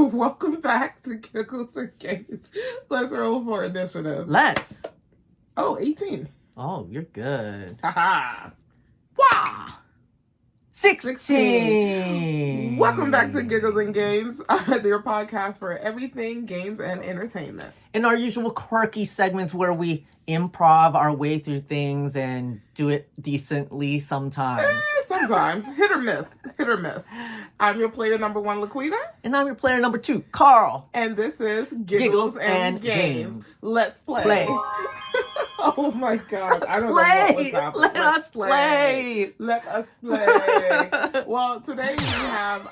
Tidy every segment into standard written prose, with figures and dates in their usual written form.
Welcome back to Giggles and Games. Let's roll for initiative. Let's. Oh, 18. Oh, you're good. Haha. Wow. 16. Welcome back to Giggles and Games, your podcast for everything games and entertainment. In our usual quirky segments where we improv our way through things and do it decently sometimes. Sometimes. Hit or miss. Hit or miss. I'm your player number 1, LaQuita. And I'm your player number 2, Carl. And this is Giggles and Games. Let's play. Oh my God. I don't know what was happening. Let us play. Let us play. Well, today we have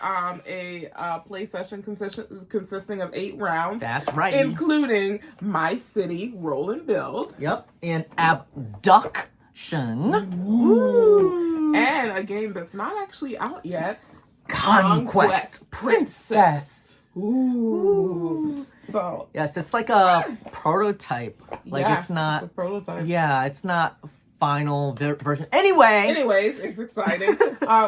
a play session consisting of 8 rounds. That's right. Including My City Roll and Build. Yep. And Abducktion. Ooh. And a game that's not actually out yet. Conquest Princess. Ooh. So yes, it's like a prototype. Like it's not. It's a prototype. Yeah, it's not final version. Anyways, it's exciting.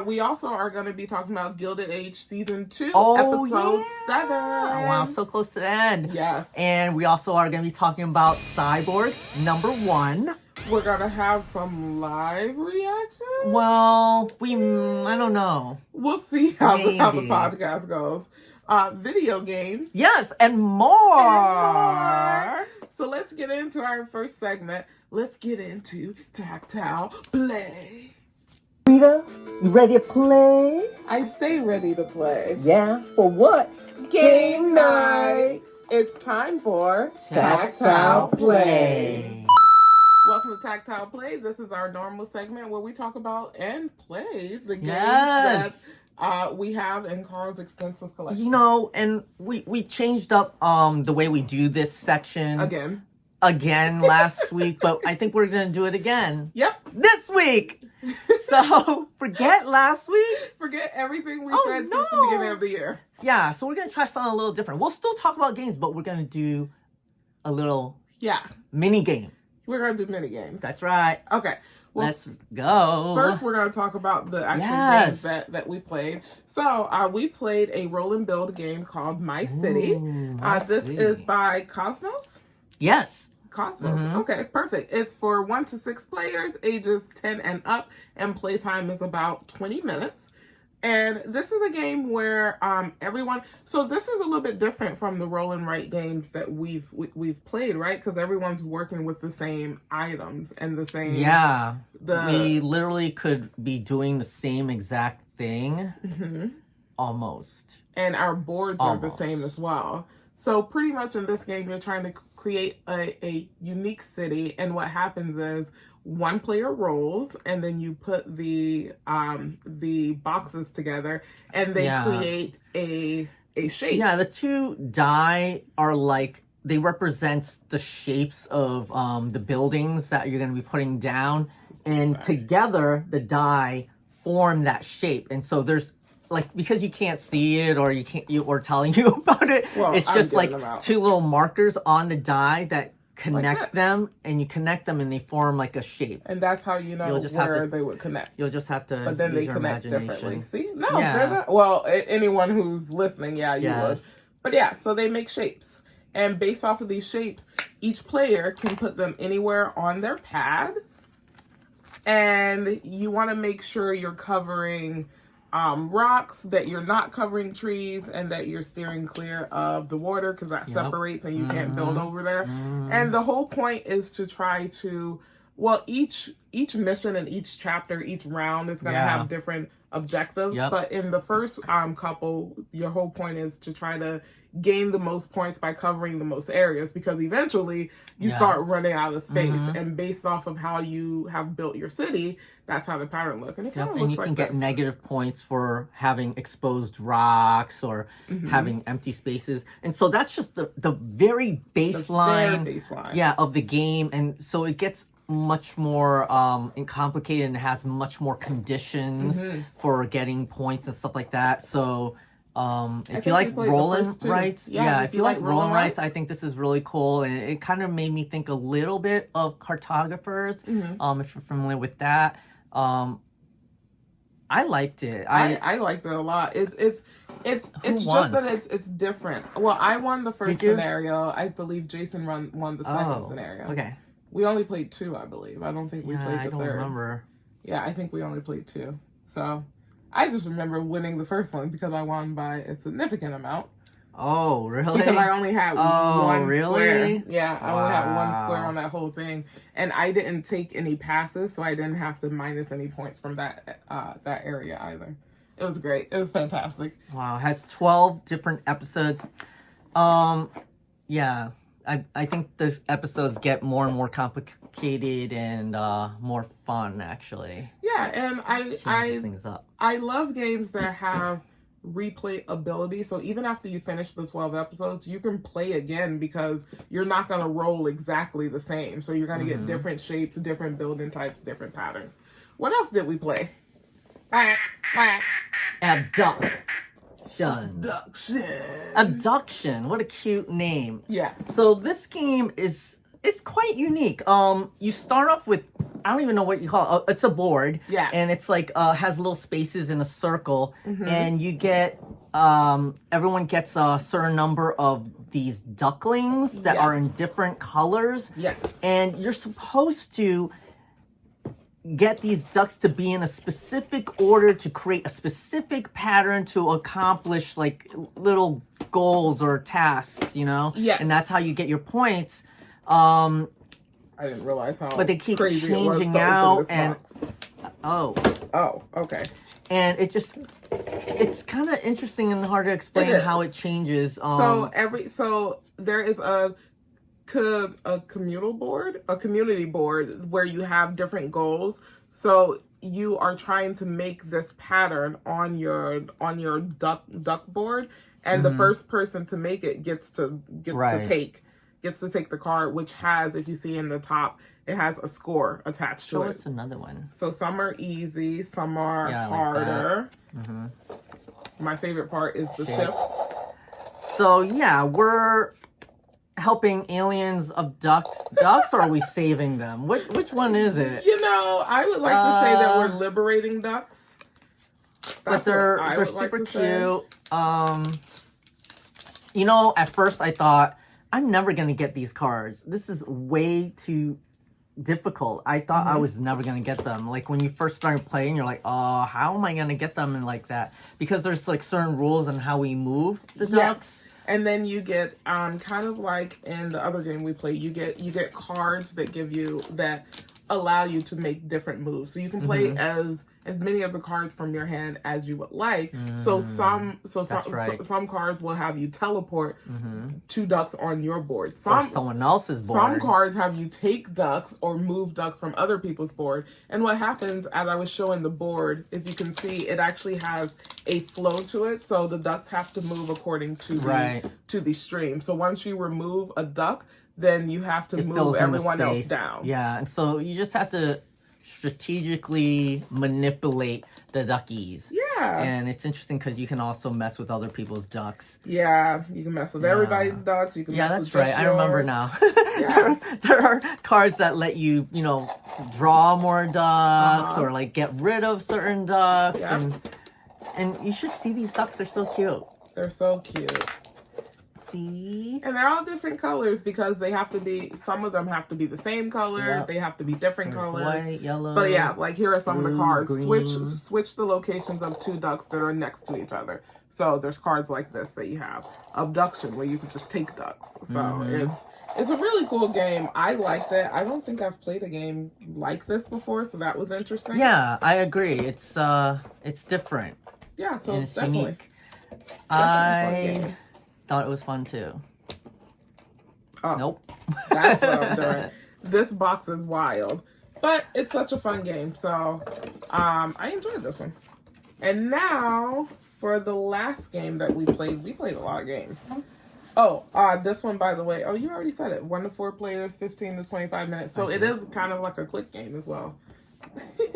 We also are going to be talking about Gilded Age Season 2, Episode 7. Oh, wow, so close to the end. Yes. And we also are going to be talking about Cyborg number 1. We're going to have some live reaction. Well, I don't know. We'll see how the podcast goes. Video games. Yes, and more. So let's get into our first segment. Let's get into Tactile Play. Rita, you ready to play? I stay ready to play. Yeah, for what? Game night. It's time for Tactile Play. Welcome to Tactile Play. This is our normal segment where we talk about and play the games that we have in Carl's extensive collection. You know, and we changed up the way we do this section. Again last week, but I think we're going to do it again. Yep. This week. So, forget last week. Forget everything we said since the beginning of the year. Yeah, so we're going to try something a little different. We'll still talk about games, but we're going to do a little mini game. We're going to do mini games. That's right. Okay. Well, let's go. First, we're going to talk about the actual games that we played. So, we played a roll and build game called My City. This is by Cosmos? Yes. Cosmos. Okay, perfect. It's for 1 to 6 players, ages 10 and up, and playtime is about 20 minutes. And this is a game where everyone. So this is a little bit different from the roll and write games that we've played, right? Because everyone's working with the same items and the same. Yeah. We literally could be doing the same exact thing, almost. And our boards are the same as well. So pretty much in this game, you're trying to create a unique city, and what happens is one player rolls, and then you put the boxes together, and they create a shape. Yeah, the 2 die are like, they represent the shapes of the buildings that you're going to be putting down, and together the die form that shape. And so there's like, because you can't see it or or telling you about it, it's just like 2 little markers on the die that connect them, and you connect them and they form like a shape. And that's how you know where they would connect. You'll just have to But then they connect differently. See? No, they're not. Well, anyone who's listening, you would. But so they make shapes. And based off of these shapes, each player can put them anywhere on their pad. And you want to make sure you're covering rocks, that you're not covering trees, and that you're steering clear of the water, because that separates and you can't build over there. And the whole point is to try to, each mission and each chapter, each round is going to have different objectives. But in the first couple, your whole point is to try to gain the most points by covering the most areas, because eventually you start running out of space. And based off of how you have built your city, that's how the pattern looks. And it kind of looks like this. And you can get negative points for having exposed rocks or having empty spaces. And so that's just the very baseline, of the game. And so it gets much more complicated and has much more conditions for getting points and stuff like that. So if you like rolling rights, if you like rolling rights, I think this is really cool. And it kind of made me think a little bit of cartographers, if you're familiar with that. I liked it. I liked it a lot. It's just that it's different. Well, I won the first scenario. I believe Jason won the second scenario. Okay. We only played 2, I believe. I don't think we played the third. I don't remember. Yeah, I think we only played 2. So I just remember winning the first one because I won by a significant amount. Oh, really? Because I only had one square. Yeah, I only had one Wow. square on that whole thing. And I didn't take any passes, so I didn't have to minus any points from that area either. It was great. It was fantastic. Wow, it has 12 different episodes. Yeah, I think the episodes get more and more complicated and more fun, actually. Yeah, and things up. I love games that have replay ability, so even after you finish the 12 episodes you can play again because you're not going to roll exactly the same, so you're going to get different shapes, different building types, different patterns. What else did we play? Abducktion. What a cute name. Yeah. So this game is quite unique. You start off with, I don't even know what you call it. It's a board. Yeah. And it's like has little spaces in a circle, and you get everyone gets a certain number of these ducklings that are in different colors. Yes. And you're supposed to get these ducks to be in a specific order to create a specific pattern to accomplish like little goals or tasks, you know? Yes. And that's how you get your points. I didn't realize how but they keep crazy changing it was to out open this and box. Oh, okay. And it's kind of interesting and hard to explain how it changes. So there is a community board where you have different goals. So you are trying to make this pattern on your duck board, and the first person to make it gets to take the card, which has, if you see in the top, it has a score attached to it. Show us another one. So some are easy, some are harder. My favorite part is the shift. So yeah, we're helping aliens abduct ducks, or are we saving them? Which one is it? You know, I would like to say that we're liberating ducks. But they're super cute. You know, at first I thought, I'm never gonna get these cards. This is way too difficult. I thought I was never gonna get them. Like when you first started playing, you're like, oh, how am I gonna get them and like that? Because there's like certain rules on how we move the ducks. And then you get kind of like in the other game we play, you get cards that allow you to make different moves. So you can play as many of the cards from your hand as you would like. So some cards will have you teleport 2 ducks on your board. Or someone else's board. Some cards have you take ducks or move ducks from other people's board. And what happens, as I was showing the board, if you can see, it actually has a flow to it. So the ducks have to move according to the stream. So once you remove a duck, then you have to move everyone else down. Yeah, and so you just have to strategically manipulate the duckies. Yeah. And it's interesting because you can also mess with other people's ducks. Yeah, you can mess with everybody's ducks. You can mess with that's right. I remember now. there are cards that let you, draw more ducks or like get rid of certain ducks. And you should see these ducks. They're so cute. They're so cute. See? And they're all different colors because some of them have to be the same color. They have to be different colors. White, yellow. But yeah, like here are some of the cards. Green. Switch the locations of 2 ducks that are next to each other. So there's cards like this that you have. Abduction, where you can just take ducks. So it's a really cool game. I liked it. I don't think I've played a game like this before, so that was interesting. Yeah, I agree. It's different. Yeah, so and it's definitely. Unique. I thought it was fun too. Oh, nope. That's what I'm doing. This box is wild, but it's such a fun game. So I enjoyed this one. And now for the last game that we played a lot of games. Oh, this one, by the way. Oh, you already said it. 1 to 4 players, 15 to 25 minutes. So it is kind of like a quick game as well.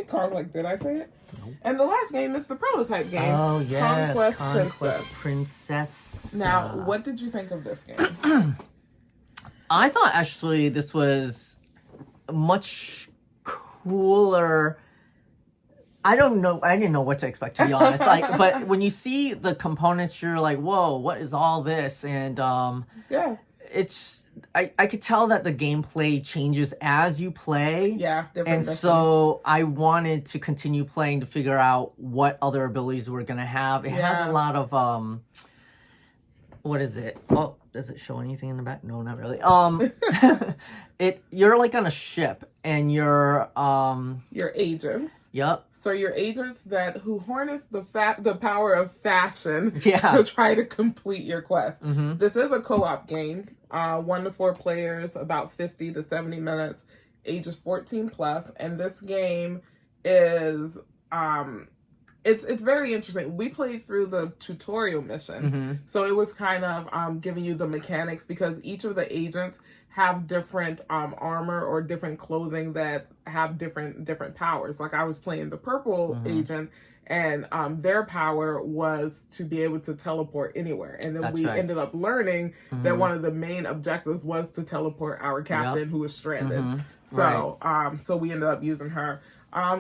Carl, like, did I say it? Nope. And the last game is the prototype game. Oh, yes. Conquest Princess. Now, what did you think of this game? I thought actually this was much cooler. I don't know. I didn't know what to expect, to be honest. Like, but when you see the components, you're like, whoa, what is all this? And yeah, it's I could tell that the gameplay changes as you play. Yeah, different and missions. So I wanted to continue playing to figure out what other abilities we're gonna have. It has a lot of what is it? Oh, does it show anything in the back? No, not really. You're like on a ship, and you're agents. Yep. So you're agents who harness the power of fashion to try to complete your quest. This is a co-op game. 1 to 4 players, about 50 to 70 minutes, ages 14 plus, and this game is it's very interesting. We played through the tutorial mission, so it was kind of giving you the mechanics, because each of the agents have different armor or different clothing that have different powers. Like I was playing the purple agent, and their power was to be able to teleport anywhere. And then we ended up learning that one of the main objectives was to teleport our captain who was stranded. So so we ended up using her.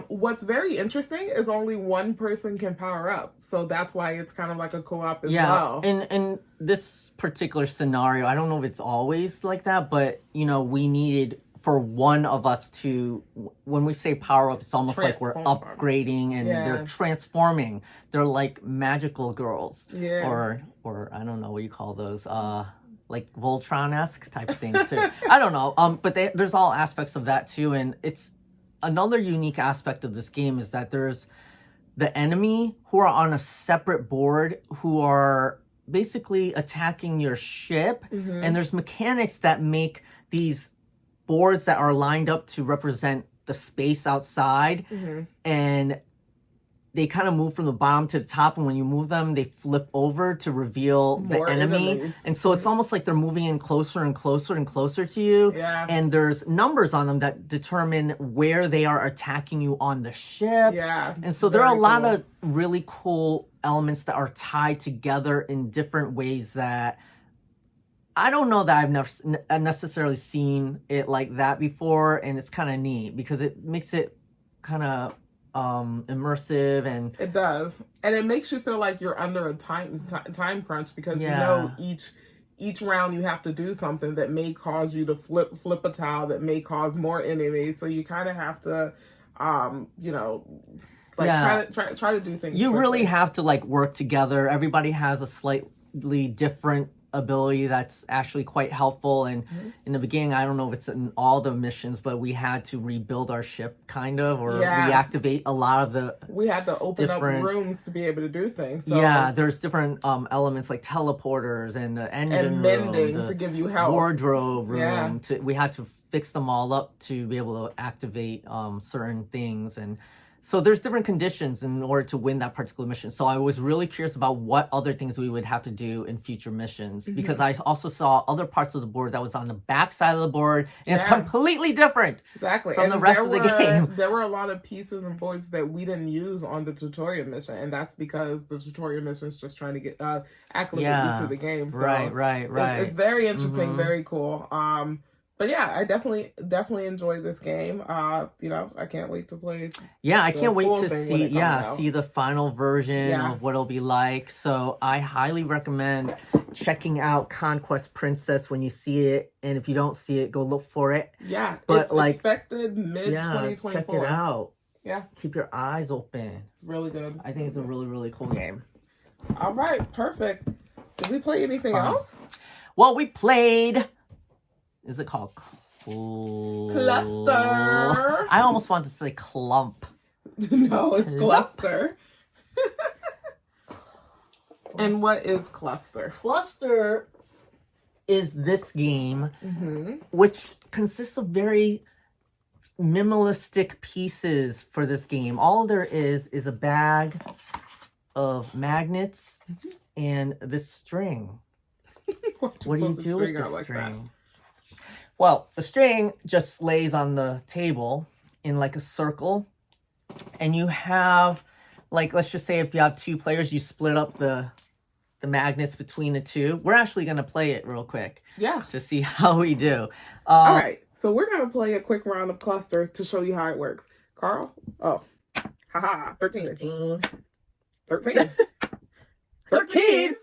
What's very interesting is only one person can power up. So that's why it's kind of like a co-op as well. In this particular scenario, I don't know if it's always like that, but, you know, we needed for one of us to, when we say power up, it's almost like we're upgrading and they're transforming. They're like magical girls. Or I don't know what you call those. Like Voltron-esque type of things too. I don't know. But there's all aspects of that too. And it's, another unique aspect of this game is that there's the enemy who are on a separate board who are basically attacking your ship. And there's mechanics that make these boards that are lined up to represent the space outside. And they kind of move from the bottom to the top, and when you move them, they flip over to reveal the enemy. Enemies. And so it's almost like they're moving in closer and closer and closer to you. And there's numbers on them that determine where they are attacking you on the ship. And so there are a lot of really cool elements that are tied together in different ways that I don't know that I've never necessarily seen it like that before. And it's kind of neat because it makes it kind of immersive, and it does, and it makes you feel like you're under a time crunch, because you know each round you have to do something that may cause you to flip a tile, that may cause more enemies, so you kind of have to you know, like try to do things you quickly. Really have to like work together. Everybody has a slightly different ability that's actually quite helpful, and in the beginning, I don't know if it's in all the missions, but we had to rebuild our ship kind of, or reactivate a lot of the we had to open up rooms to be able to do things. So there's different elements like teleporters and the engine and mending room, to give you help, wardrobe room we had to fix them all up to be able to activate certain things. And so there's different conditions in order to win that particular mission. So I was really curious about what other things we would have to do in future missions, because I also saw other parts of the board that was on the back side of the board, and it's completely different from the rest of the game. There were a lot of pieces and boards that we didn't use on the tutorial mission, and that's because the tutorial mission is just trying to get acclimate you to the game. So right. It's very interesting, very cool. But yeah, I definitely enjoyed this game. You know, I can't wait to play. Yeah, I can't wait to see the final version of what it'll be like. So I highly recommend checking out Conquest Princess when you see it, and if you don't see it, go look for it. Yeah, but it's like expected mid-2024. Check it out. Yeah, keep your eyes open. It's really good. I think it's a really, really cool game. All right, perfect. Did we play anything else? Well, we played. Is it called Cluster? I almost want to say clump. No, it's cluster. And what is cluster? Cluster is this game, which consists of very minimalistic pieces for this game. All there is a bag of magnets and this string. What do you do with the string? Well, the string just lays on the table in like a circle, and you have, like, let's just say if you have 2 players, you split up the magnets between the 2. We're actually going to play it real quick. To see how we do. All right. So we're going to play a quick round of cluster to show you how it works. Carl? Oh. Haha, 13. 13. 13. 13?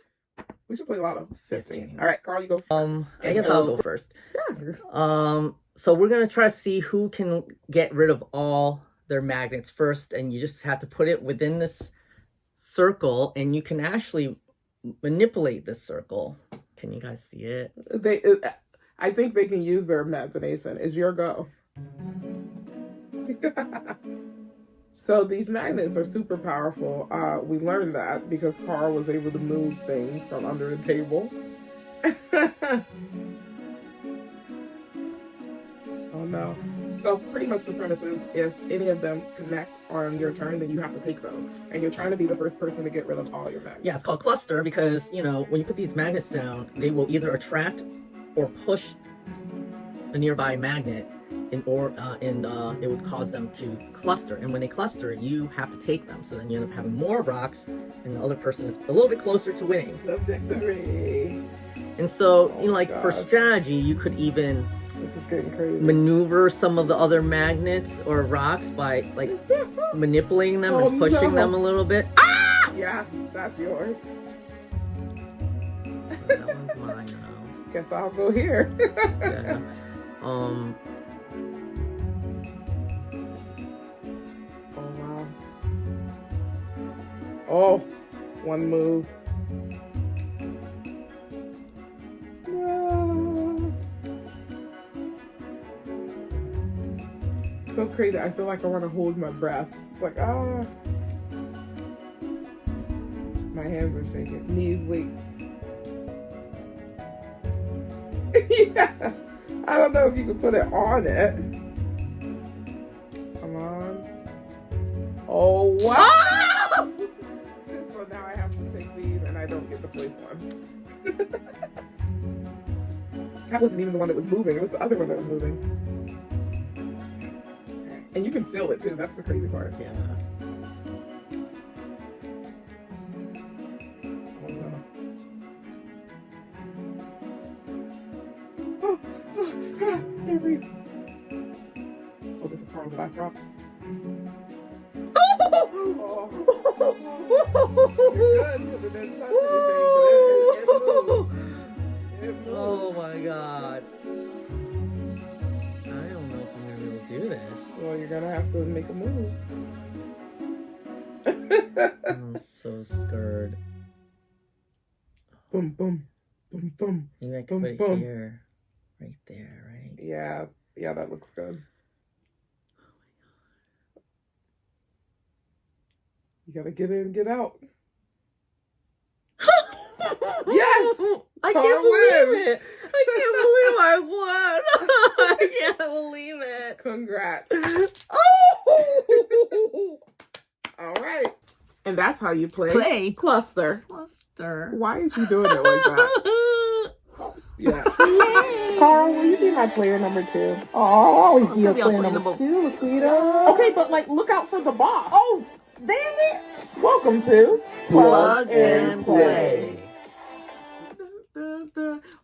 We should play a lot of 15. All right, Carl, you go first. I guess I'll go first. Yeah. So we're going to try to see who can get rid of all their magnets first, and you just have to put it within this circle, and you can actually manipulate this circle. Can you guys see it? I think they can use their imagination. It's your go. So these magnets are super powerful. We learned that because Carl was able to move things from under the table. Oh no. So pretty much the premise is if any of them connect on your turn, then you have to take those. And you're trying to be the first person to get rid of all your magnets. Yeah, it's called cluster because, you know, when you put these magnets down, they will either attract or push a nearby magnet, and it would cause them to cluster. And when they cluster, you have to take them. So then you end up having more rocks, and the other person is a little bit closer to winning. The victory. And so, you know, like for strategy, you could even this is getting crazy. Maneuver some of the other magnets or rocks by like manipulating them and pushing them a little bit. Ah! Yeah, that's yours. That one's mine now. Guess I'll go here. Yeah. Oh wow. Oh, one moved. No. So crazy. I feel like I want to hold my breath. It's like, ah. My hands are shaking. Knees weak. Yeah. I don't know if you can put it on it. Come on. Oh, wow! So now I have to take these and I don't get to place one. That wasn't even the one that was moving. It was the other one that was moving. And you can feel it too. That's the crazy part. Yeah. Oh, this is Carl's last drop. Oh my god. I don't know if I'm gonna be able to do this. Well, you're gonna have to make a move. I'm so scared. Boom, boom, boom, boom. Maybe I can put it here. Right there, right? Yeah, yeah, that looks good. You gotta get in, get out. Yes! I can't believe it! I can't believe I won! I can't believe it! Congrats. Oh! All right. And that's how you play cluster. Cluster. Why is he doing it like that? Yeah. Carl, will you be my player number 2? Oh, I'll always be your player number 2, LaQuita. Okay, but like, look out for the boss. Oh, damn it. Welcome to Plug and Play.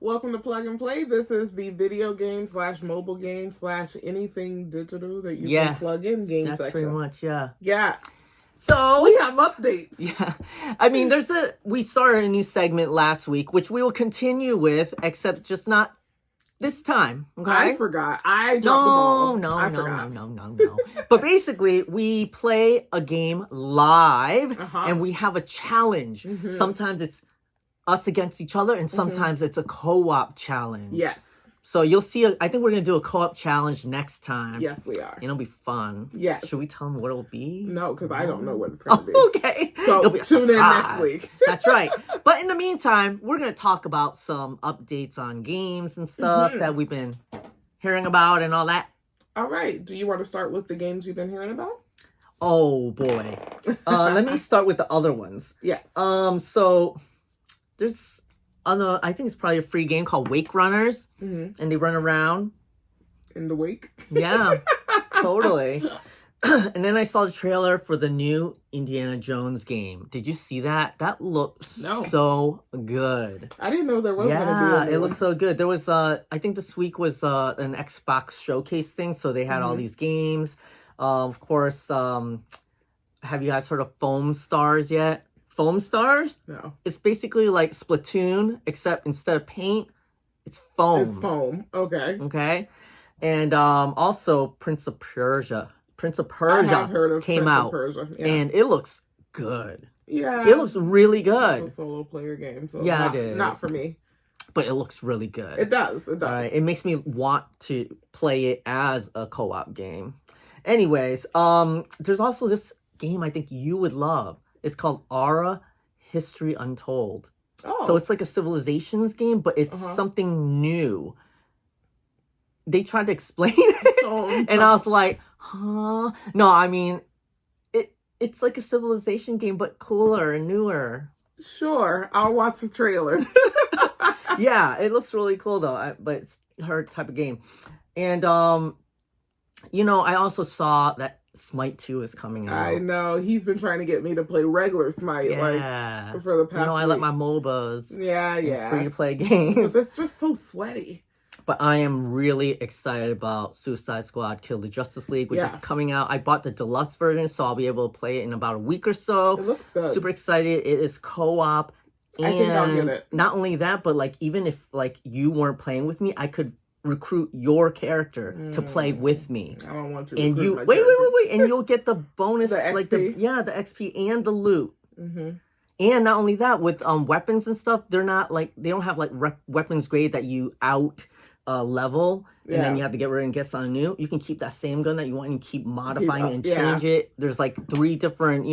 Welcome to Plug and Play. This is the video game / mobile game / anything digital that you can plug in game That's section. pretty much, yeah. Yeah. So we have updates. Yeah. I mean, we started a new segment last week, which we will continue with, except just not this time. Okay? I forgot. I dropped the ball. No. But basically, we play a game live and we have a challenge. Sometimes it's us against each other and sometimes it's a co-op challenge. Yes. So you'll see, I think we're going to do a co-op challenge next time. Yes, we are. It'll be fun. Yes. Should we tell them what it'll be? No, because I don't know what it's going to be. Okay. So tune in next week. That's right. But in the meantime, we're going to talk about some updates on games and stuff that we've been hearing about and all that. All right. Do you want to start with the games you've been hearing about? Oh, boy. Let me start with the other ones. Yes. So there's... I think it's probably a free game called Wake Runners, and they run around in the wake. Yeah, totally. And then I saw the trailer for the new Indiana Jones game. Did you see that? That looks so good. I didn't know there was going to be a new it looks so good. There was I think this week was an Xbox showcase thing, so they had all these games. Of course, have you guys heard of Foam Stars yet? Foam Stars? No. It's basically like Splatoon, except instead of paint, it's foam. It's foam. Okay. Okay. And also Prince of Persia. Prince of Persia I have heard of came Prince out. Of Persia. Yeah. And it looks good. Yeah. It looks really good. It's a solo player game. So yeah, it is. Not for me. But it looks really good. It does. It does. It makes me want to play it as a co-op game. Anyways, there's also this game I think you would love. It's called Aura History Untold. Oh. So it's like a Civilizations game, but it's something new. They tried to explain it, and I was like, huh? No, I mean, it's like a Civilization game, but cooler and newer. Sure, I'll watch the trailer. Yeah, it looks really cool though, but it's her type of game. And, you know, I also saw that Smite 2 is coming out. I know. He's been trying to get me to play regular Smite, like, for the past I week. like my MOBAs. Yeah. Free-to-play games. But it's just so sweaty. But I am really excited about Suicide Squad Kill the Justice League, which is coming out. I bought the deluxe version, so I'll be able to play it in about a week or so. It looks good. Super excited. It is co-op. I think I'll get it. Not only that, but like even if like you weren't playing with me, I could recruit your character to play with me. I don't want to. And you wait, and you'll get the bonus, the like XP? the XP and the loot. And not only that, with weapons and stuff, they don't have like weapons grade that you out level, and then you have to get rid and get something new. You can keep that same gun that you want and keep modifying it and change it. There's like 3 different,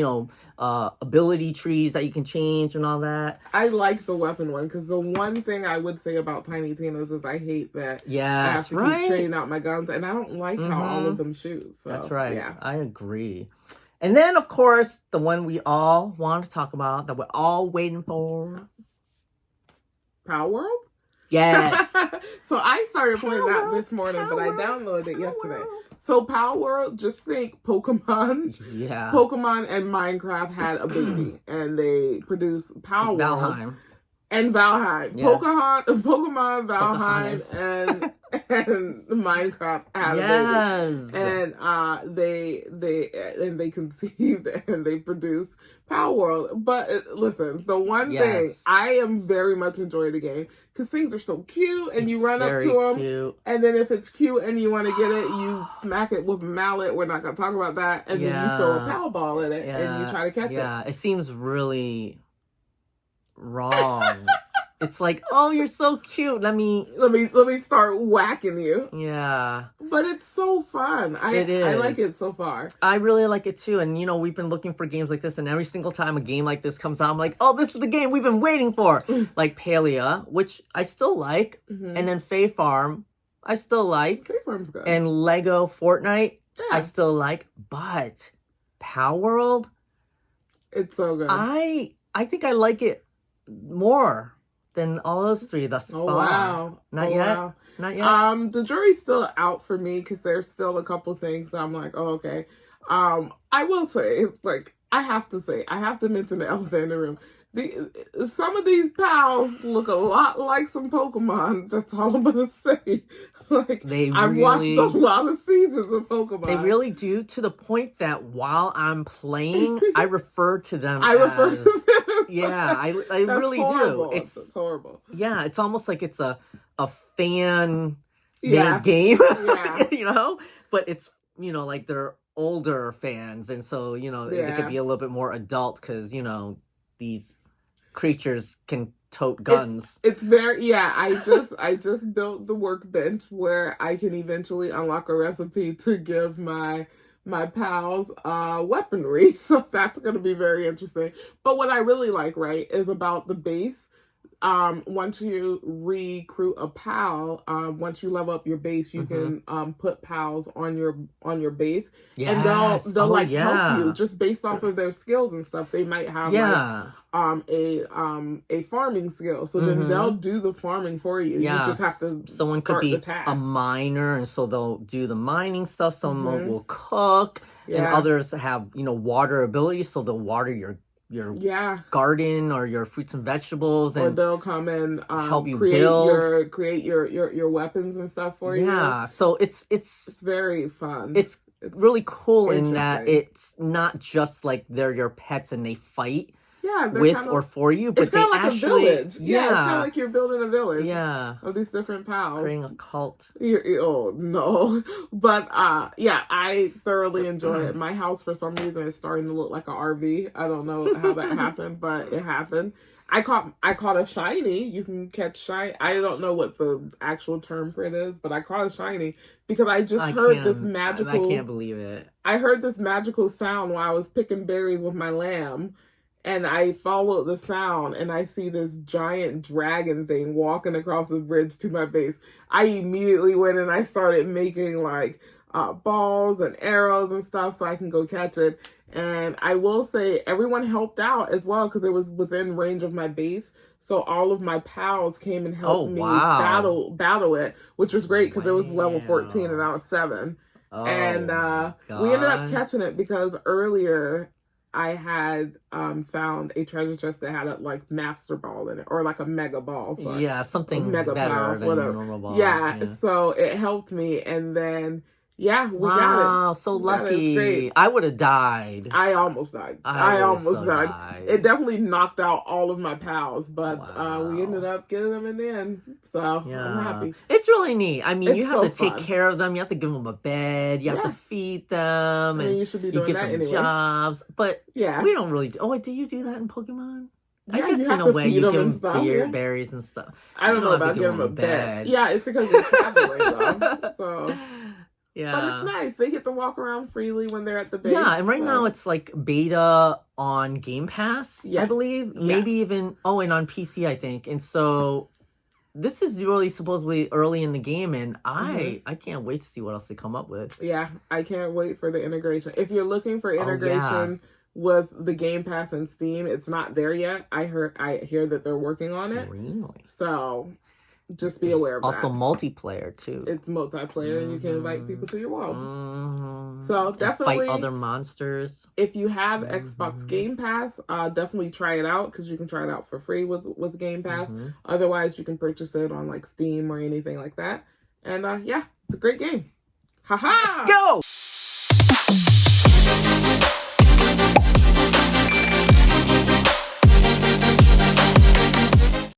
ability trees that you can change and all that. I like the weapon one, because the one thing I would say about Tiny Tina's is I hate that I have to keep trading out my guns, and I don't like how all of them shoot. So, that's right. Yeah. I agree. And then, of course, the one we all want to talk about, that we're all waiting for. Power World? Yes. So I started playing that this morning, but I downloaded it yesterday. So Power World, just think Pokemon. Yeah. Pokemon and Minecraft had a baby, and they produced Power World. Valheim. And Valheim. Yeah. Pokemon, Valheim, and Minecraft had a baby. And they conceived and they produced Power World. But listen, the one thing, I am very much enjoying the game because things are so cute, and you run up to them, cute. And then if it's cute and you want to get it, you smack it with a mallet. We're not going to talk about that. And then you throw a Power Ball at it and you try to catch it. Yeah, it seems really wrong. It's like, oh, you're so cute. Let me start whacking you. Yeah. But it's so fun. It is. I like it so far. I really like it too. And we've been looking for games like this, and every single time a game like this comes out, I'm like, oh, this is the game we've been waiting for. Like Palia, which I still like, and then Fae Farm, I still like. Fae Farm's good. And Lego Fortnite, I still like. But Power World, it's so good. I think I like it more than all those 3 thus far. Wow. Not yet? Not yet? The jury's still out for me because there's still a couple things that I'm like, oh, okay. I will say, I have to mention the elephant in the room. Some of these pals look a lot like some Pokemon. That's all I'm going to say. I've watched a lot of seasons of Pokemon. They really do, to the point that while I'm playing, I refer to them yeah, I really horrible. do. It's horrible. Yeah, it's almost like it's a fan made game. Yeah. But it's, like they're older fans, and so, it could be a little bit more adult because, these creatures can tote guns. It's very, I just built the workbench where I can eventually unlock a recipe to give my pals weaponry. So that's going to be very interesting. But what I really like, right, is about the base. Once you recruit a pal, once you level up your base, you can put pals on your base, and they'll help you just based off of their skills and stuff. They might have a farming skill, so then they'll do the farming for you. You just have to someone could be a miner, and so they'll do the mining stuff. Someone will cook, and others have water abilities, so they'll water your garden or your fruits and vegetables, and or they'll come and help you create your weapons and stuff for you. Yeah, so it's very fun. It's really cool in that it's not just like they're your pets and they fight. Yeah, with or for you, but it's kind of like actually, a village. Yeah, it's kind of like you're building a village. Yeah, of these different pals, creating a cult. Oh no, but yeah, I thoroughly enjoy it. My house, for some reason, is starting to look like an RV. I don't know how that happened, but it happened. I caught a shiny. You can catch shiny. I don't know what the actual term for it is, but I caught a shiny because I just heard this magical. I can't believe it. I heard this magical sound while I was picking berries with my lamb. And I followed the sound and I see this giant dragon thing walking across the bridge to my base. I immediately went and I started making like balls and arrows and stuff so I can go catch it. And I will say everyone helped out as well because it was within range of my base. So all of my pals came and helped me battle it, which was great because it was level 14 and I was 7. And we ended up catching it because earlier I had found a treasure chest that had a like master ball in it, or like a mega ball. So yeah, something mega better power, than whatever. Normal ball. Yeah, so it helped me, and then we got it. Wow, so lucky. I would have died. I almost died. I almost died. It definitely knocked out all of my pals, but we ended up getting them in the end. So I'm happy. It's really neat. I mean, you have to take care of them. You have to give them a bed. You have to feed them. I mean, you should be doing that anyway. Jobs. But we don't really do. Oh, do you do that in Pokemon? I guess in a way you give them berries and stuff. I don't know about giving them a bed. Yeah, it's because you're traveling though. So. Yeah. But it's nice. They get to walk around freely when they're at the base. Yeah, and right now it's like beta on Game Pass, I believe. Maybe even, and on PC, I think. And so this is really supposedly early in the game, and I can't wait to see what else they come up with. Yeah, I can't wait for the integration. If you're looking for integration with the Game Pass and Steam, it's not there yet. I hear that they're working on it. Really? So just be aware of that. Also multiplayer too. It's multiplayer and you can invite people to your world. So definitely fight other monsters. If you have Xbox Game Pass, definitely try it out because you can try it out for free with Game Pass. Otherwise, you can purchase it on like Steam or anything like that. And it's a great game. Haha! Let's go!